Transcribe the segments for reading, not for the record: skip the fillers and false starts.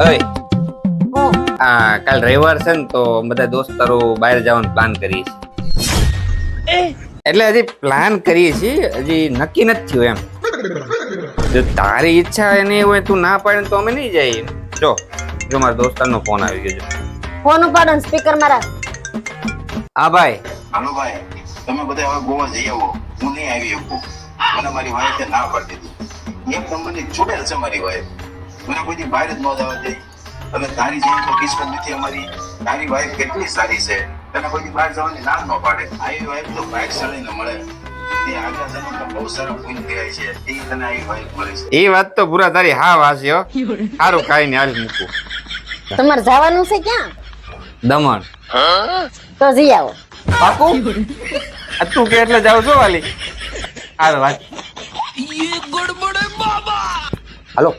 ઓય કાલ રવિવાર છે ને તો બધા દોસ્તારો બહાર જવાનો પ્લાન કરીએ છીએ. એટલે હજી પ્લાન કરીએ છીએ, હજી નક્કી નથી થયું એમ. જો તારી ઈચ્છા એની હોય તું ના પાડે તો અમે નહીં જઈએ. જો મારા દોસ્તારનો ફોન આવી ગયો છે. ફોન ઉપાડો સ્પીકર મારા. હા ભાઈ. હાલો ભાઈ, તમે બધા હવે ગોવા જઈ આવો. હું નહીં આવી શકું. મને મારી વાઈફે ના પાડી દીધી. એક નંબરની ચૂડેલ છે મારી વાઈફ. મને કોઈથી બહાર જ ન જવા દે. અને તારી જેવી તો કિસ્મત નથી અમારી. તારી વાઈફ કેટલી સારી છે, તને કોઈથી બહાર જવાની ના ન પાડે. આવી વાઈફ તો બાઇક ચડીને મળે. તે આગળ જન્મમાં બહુ સારા પુણ્ય કર્યા છે, એ તને આવી વાઈફ મળે છે. એ વાત તો પૂરા તારી હા વાસી હો. સારું કાઈ ને હાલ મૂકું. તમારે જવાનું છે ક્યાં? દમણ. તો જઈ આવો. પાકું? આ તું કે એટલે જાવ છો વાલી. હાલ વાત. હાલો.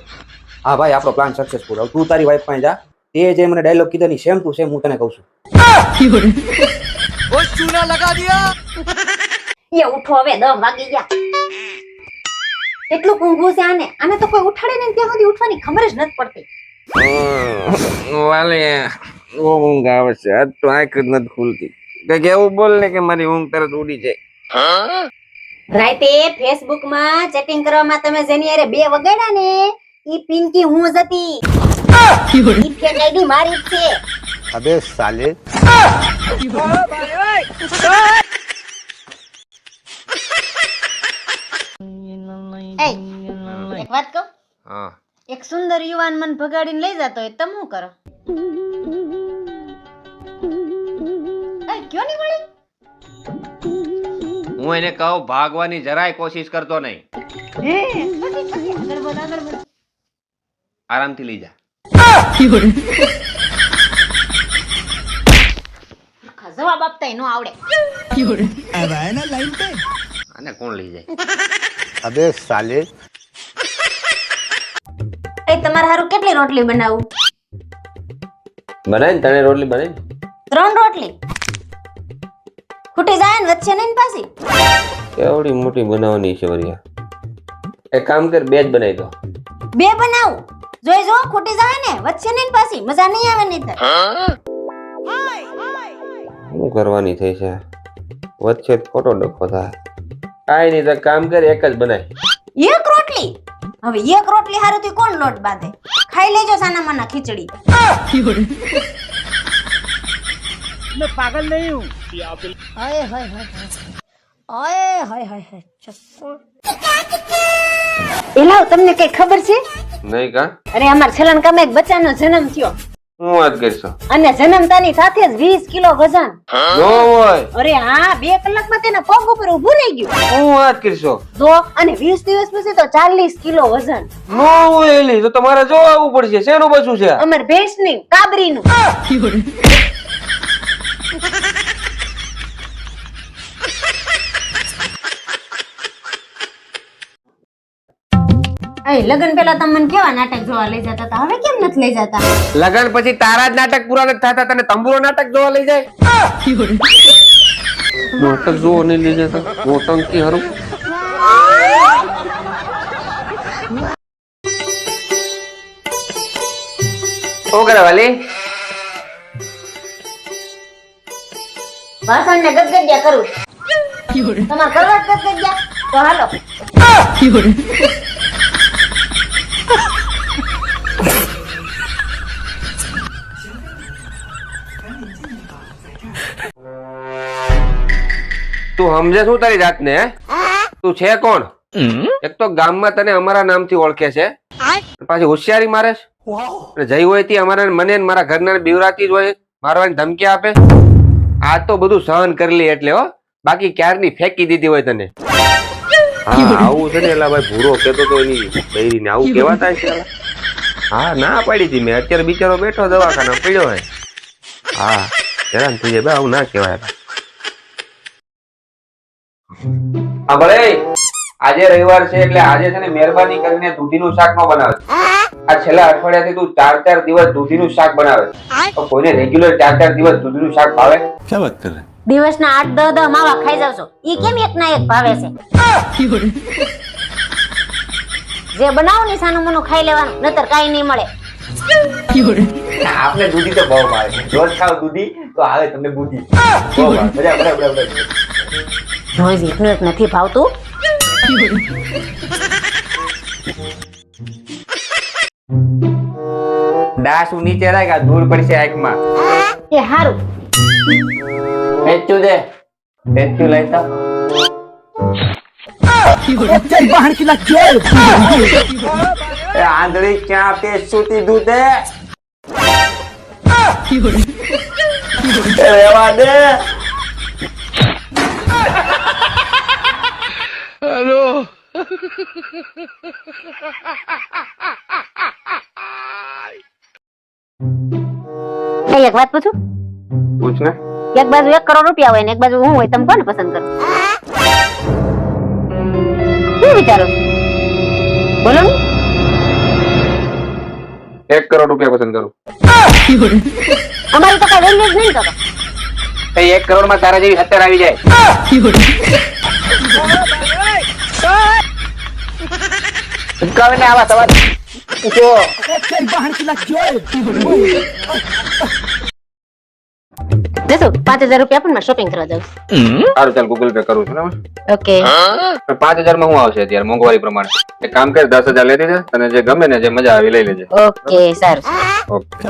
હા ભાઈ, આપણો પ્લાન સક્સેસફુલ. હવે તું તારી વાઈફ પાસે જા. તે જે મને ડાયલોગ કીધો ની સેમ ટુ સેમ હું તને કહું છું. ઓ ચૂના લગા દિયા. એ ઉઠો હવે, 10 વાગી ગયા. કેટલું ઊંઘું છે આને તો કોઈ ઉઠાડે નહીં ત્યાં સુધી ઉઠવાની ખબર જ નથી પડતી. વાલે ઊંઘ આવે છે. આજ તો આંખ જ નથી ખુલતી. કઈક એવું બોલ ને કે મારી ઊંઘ તરત ઉડી જાય. રાતે ફેસબુક માં ચેટિંગ કરવામાં તમે જેની હારે 2 વગાડ્યા ને, ઈ પિંકી હું જ હતી. ઈ ફેક આઈડી મારી જ છે. અબે સાલે. એક વાત કહું? હા. એક સુંદર યુવાન મન ભગાડીને લઈ જતો હોય તમે શું કરો? ક્યો નહીં મળી? હું એને કહું ભાગવાની જરાય કોશિશ કરતો નહીં. પછી આગળ બોલ. આરામથી લઈ જા. જવાબ આપતા નો આવડે. આને કોણ લઈ જાય? અબે સાલે. એ તમારે હારું કેટલી રોટલી બનાવું? બનાય ને તને રોટલી બનાય. 3 રોટલી. ખૂટી જાય ને વચ્ચે નહીં પાછી. કેવડી મોટી બનાવવાની છે વરિયા. એક કામ કર, 2 જ બનાવી દો. 2 બનાવું. જોઈ જો ખૂટી જાય ને વચ્ચે નહીં પાછી મજા નહીં આવે નહીં થાય. શું કરવાની થઈ છે? વચ્ચે ખોટો ડખો થાય. કાઈ નહીં, તો કામ કર, એક જ બનાય. 1 રોટલી. હવે 1 રોટલી હારું થી કોણ લોટ બાંધે? ખાઈ લેજો સાના માના ખીચડી. मैं पागल नहीं हूँ. હાય હાય હાય ઓય હાય હાય હાય ચસ્સો. એલાવ તમને કઈ ખબર છે? નહીં કા? અરે અમાર છેલ્લાન કામે એક બચ્ચાનો જન્મ થયો હું વાત કરશો? અને જન્મતાની સાથે જ 20 કિલો વજન. નો હોય. અરે હા, 2 કલાકમાં તેના પગ ઉપર ઊભું રહી ગયું. હું વાત કરશો? જો અને 20 દિવસ પછી તો 40 કિલો વજન. નો હોય એલી, તો તમારે જો આવવું પડશે. શેનું બચું છે? અમાર ભેંસની કાબરીનું. લગન પેલા તમે મને કેવા નાટક જોવા લઈ જતા હતા, હવે કેમ નથી લઈ જતા? લગન પછી તારા જ નાટક પૂરા નથી થતા, તને તંબુરો નાટક જોવા લઈ જાય. નાટક જોવા નહીં લઈ જતા નોટંકી હારું. શું કરે વાલી? વાસણ ને ગદગદિયા કરું. તમારે કરવા જ ગદગદિયા તો હાલો. તું સમજે શું તારી જાતને? તું છે કોણ? એક તો ગામમાં તને અમારા નામથી ઓળખે છે, પાછી હોશિયારી મારે છે. જઈ હોય તે અમારા મને મારા ઘરના બીવરાતી જ હોય, મારવાની ધમકી આપે. આ તો બધું સહન કરી લે એટલે હો, બાકી ક્યારની ફેંકી દીધી હોય તને. હા આવું છે ને એલા ભાઈ, ભૂરો કેતો તો એની બૈરીને આવું કેવાતા છે. હા ના પાડી હતી મેં. અત્યારે બિચારો બેઠો દવાખાના પડ્યો હોય. હા હેરાન થઈ જાય, આવું ના કહેવાય. હા ભલે, આજે રવિવાર છે એટલે આજે છે ને મહેરબાની કરીને દૂધીનું શાક નો બનાવે. આ છેલ્લા અઠવાડિયાથી તું 4 દિવસ દૂધીનું શાક બનાવે. તો કોઈને રેગ્યુલર 4 દિવસ દૂધીનું શાક ભાવે? શું વાત કરે? દિવસના 8-10 માવા ખાઈ જાવ છો, ઈ કેમ એક ના એક ભાવે છે? જે બનાવો ને સાનું મનું ખાઈ લેવાનું, નતર કાઈ નહીં મળે. આપણે દૂધી તો બહુ ભાવે, રોજ ખાવ દૂધી તો આવે તમને બુદ્ધિ. બહુ ભાવે, મજા બરાબર. રોજ એકનું એક નથી ભાવતું. ડાસુ નીચે રાખ, આ ધૂળ પડશે આંખમાં. એ હારું. પેચ્યું દે, પેચ્યું લેતા. એ આંધળી ક્યાં પેચ્યું તીધું તે? એ રેવા દે. એક વાત પૂછું? પૂછ ને. એક બાજુ 1 કરોડ રૂપિયા હોય ને એક બાજુ હું હોય, તમે કોને પસંદ કરો? શું વિચારો છો? બોલો ને. 1 કરોડ રૂપિયા પસંદ કરું. અમારી તો કઈ વેલ્યુ જ નહીં. તો 1 કરોડ માં તારા જેવી 70 આવી જાય. ઉચકાવે ને આવા સવાલ. જો જશો 5000 રૂપિયા પણ મારે શોપિંગ કરવા જાઉં. સારું ચાલ ગૂગલ પે કરું છું બરાબર. ઓકે. 5000 માં શું આવશે અત્યારે મોંઘવારી પ્રમાણે? એક કામ કર 10000 લેતી જા, તને જે ગમે ને જે મજા આવી લઈ લેજે. ઓકે સારું. ઓકે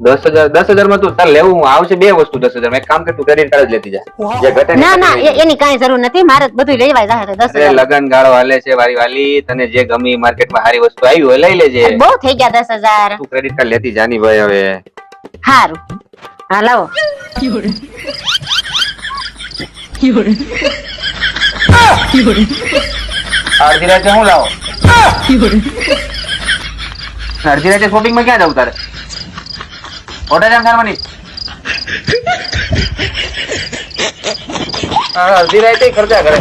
10,000 માં તું તાર લેવું આવશે 2 વસ્તુ 10,000 માં. એક કામ કર તું ક્રેડિટ કાર્ડ જ લેતી જા, જે ઘટે ને ના ના એની કાંઈ જરૂર નથી, મારે જ બધું લેવાય જાહે તો 10,000. લગન ગાળો હાલે છે વારી વાલી, તને જે ગમી માર્કેટમાં સારી વસ્તુ આવી હોય લઈ લેજે. બહુ થઈ ગયા 10,000. તું ક્રેડિટ કાર્ડ લેતી જાની ભાઈ હવે. હારું હા લાવો. અડધી રાતે હું લાવો? અડધી રાતે શોપિંગ માં ક્યાં જવું તારે? હોટેલ જામ કરવાની? અડધી રાતે ખર્ચા કરે.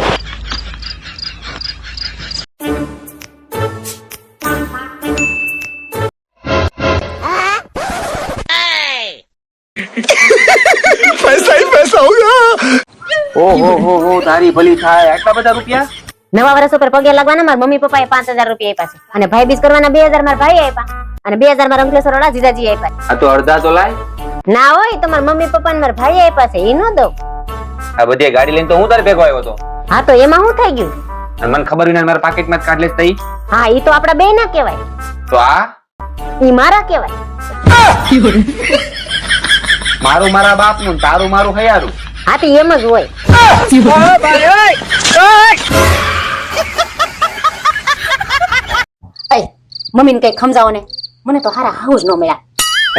ઓહો તારી ભલી થાય. આટલા બધા રૂપિયા? નવા વર્ષ ઉપર પગે લાગવાના મારા મમ્મી પપ્પાએ 5000 રૂપિયા આપ્યા છે, અને ભાઈ બીજ કરવાના 2000 મારા ભાઈ આપ્યા, અને 2000 મારા અંકલેશ્વર વાળા જીજાજી આપ્યા. આ તો અડધા તો લાય. ના હોય તો મારા મમ્મી પપ્પા ને મારા ભાઈ આપ્યા છે, એ નો દઉં. આ બધી ગાડી લઈને તો હું તારે ભેગો આવ્યો હતો. હા તો એમાં શું થઈ ગયું? અને મને ખબર વિના મારા પાકેટમાં જ કાઢ લેત તઈ. હા ઈ તો આપડા બે ના કહેવાય, તો આ ઈ મારા કહેવાય. મારું મારા બાપનું ને તારું મારું હયારું. હા તો એમ જ હોય. મમ્મી ને કઈ સમજાવો ને, મને તો હારા હાઉસ નો મળ્યા.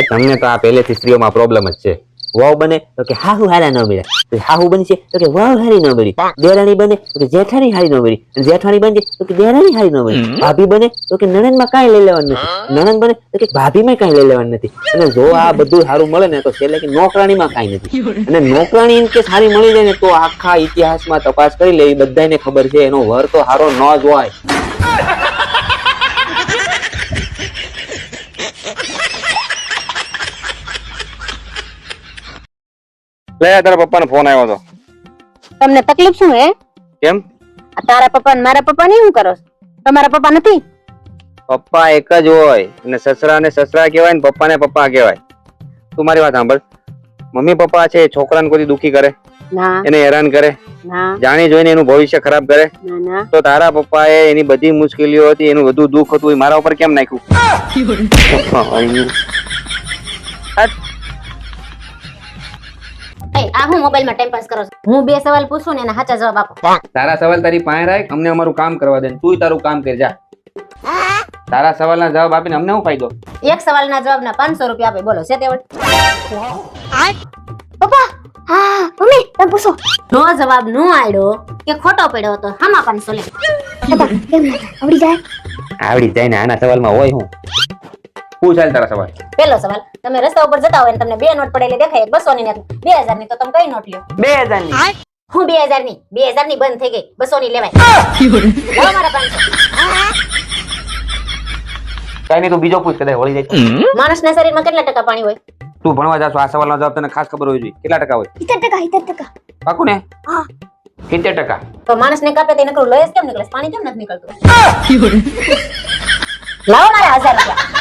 તમને તો આ પહેલેથી સ્ત્રીઓમાં પ્રોબ્લેમ જ છે. વાવ બને તો કે હાહુ હારા ન મળ્યા, હાહુ બનશે તો કે વાવ હારી ન મળી, દેરાણી બને તો કે જેઠાણી હારી ન મળી, જેઠાણી બનશે તો કે દેરાણી હારી ન મળી, ભાભી બને તો કે નણંદ માં કાંઈ લઈ લેવાનું નથી, નણંદ બને તો કે ભાભી માં કાંઈ લઈ લેવાનું નથી. અને જો આ બધું સારું મળે ને તો છેલ્લે કે નોકરાણી માં કાંઈ નથી. અને નોકરાણી ઇન કે સારી મળી જાય ને તો આખા ઇતિહાસમાં તપાસ કરી લે, બધાને ખબર છે એનો વર તો સારો ન જ હોય. લે તારા પપ્પાનો ફોન આવ્યો હતો. તમને તકલીફ શું હે? કેમ? આ તારા પપ્પા ને મારા પપ્પા ને શું કરો છો? તમારા પપ્પા નથી? પપ્પા એક જ હોય, અને સસરા ને સસરા કહેવાય ને પપ્પા ને પપ્પા કહેવાય. તું મારી વાત સાંભળ. મમ્મી પપ્પા છે છોકરાને કોઈ દુખી કરે, ના એને હેરાન કરે, ના જાણી જોઈને એનું ભવિષ્ય ખરાબ કરે, ના ના. તો તારા પપ્પાએ એની બધી મુશ્કેલીઓ હતી, એનું બધું દુઃખ હતું, એ મારા ઉપર કેમ નાખ્યું? આ હું મોબાઈલ માં ટાઈમ પાસ કરો છો? હું 2 સવાલ પૂછું ને એના સાચા જવાબ આપો. તારા સવાલ તારી પાસે રાખ, અમને અમારું કામ કરવા દે. તું તારું કામ કરી જા. તારા સવાલના જવાબ આપીને અમને શું ફાયદો? એક સવાલના જવાબના 500 રૂપિયા આપે. બોલો છે તેવડ? પપ્પા હા મમ્મી તમે પૂછો. નો જવાબ નો આડ્યો કે ખોટો પડ્યો તો હામાં 500 લે. પપ્પા કેમ ના આવડી જાય? આવડી જાય ને, આના સવાલમાં હોય હું. પૂછ હાલ તારા સવાલ. પહેલો સવાલ, તમે રસ્તા ઉપર જતા હોય ને તમને 2 નોટ પડેલી દેખાય, 200 ની નથી 2000 ની, તો તમે કઈ નોટ લ્યો? 2000 ની. હું 2000 ની? 2000 ની બંધ થઈ ગઈ, 200 ની લેવાય. લાવો મારા 500. કઈ નહીં, તું બીજો પૂછ, કદાચ વળી જાય. માણસના શરીરમાં કેટલા ટકા પાણી હોય? તું ભણવા જાશો, આ સવાલનો જવાબ તને ખાસ ખબર હોવી જોઈએ. કેટલા ટકા હોય? 70%. પાકું ને? હા 70%. તો માણસને કાપે તે નકરું લોહી જ કેમ નીકળે? પાણી કેમ નથી નીકળતું? લાવો મારા 1000 રૂપિયા.